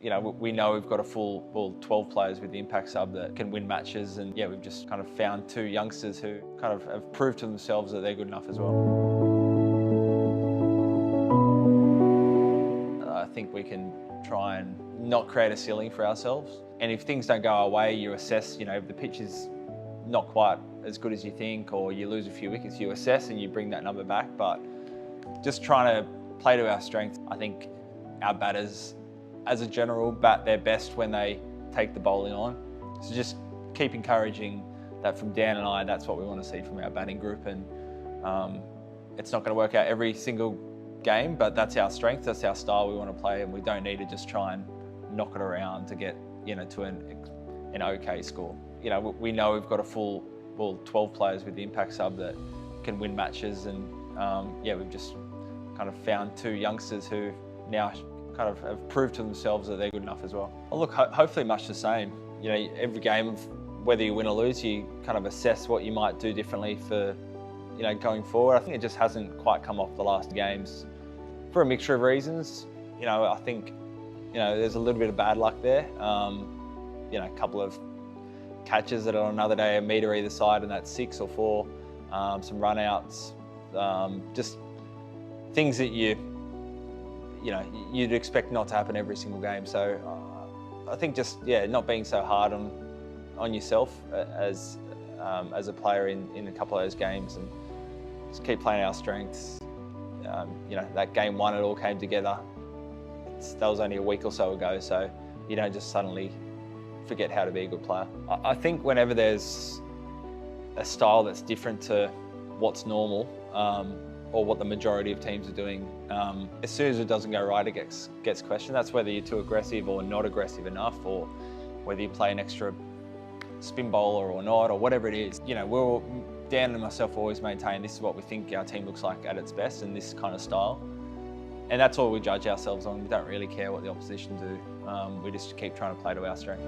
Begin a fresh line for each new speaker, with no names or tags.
You know, we know we've got a full 12 players with the Impact sub that can win matches, and yeah, we've just kind of found two youngsters who kind of have proved to themselves that they're good enough as well. I think we can try and not create a ceiling for ourselves. And if things don't go our way, you assess, you know, if the pitch is not quite as good as you think, or you lose a few wickets, you assess and you bring that number back. But just trying to play to our strengths. I think our batters, as a general, bat their best when they take the bowling on. So just keep encouraging that from Dan and I, that's what we want to see from our batting group. And it's not going to work out every single game, but that's our strength, that's our style we want to play, and we don't need to just try and knock it around to get, you know, to an okay score. You know, we know we've got a full 12 players with the Impact sub that can win matches, and yeah, we've just kind of found two youngsters who now kind of have proved to themselves that they're good enough as well. Well, look, hopefully much the same. You know, every game, whether you win or lose, you kind of assess what you might do differently for, you know, going forward. I think it just hasn't quite come off the last games for a mixture of reasons. You know, I think, you know, there's a little bit of bad luck there. You know, a couple of catches that on another day, a metre either side, and that's 6 or 4. Some run outs, just things that you'd expect not to happen every single game. So I think just, yeah, not being so hard on yourself as a player in a couple of those games, and just keep playing our strengths. You know, that game 1, it all came together. That was only a week or so ago, so you don't just suddenly forget how to be a good player. I think whenever there's a style that's different to what's normal, or what the majority of teams are doing, as soon as it doesn't go right, it gets questioned. That's whether you're too aggressive or not aggressive enough, or whether you play an extra spin bowler or not, or whatever it is. You know, Dan and myself always maintain this is what we think our team looks like at its best, in this kind of style. And that's all we judge ourselves on. We don't really care what the opposition do. We just keep trying to play to our strengths.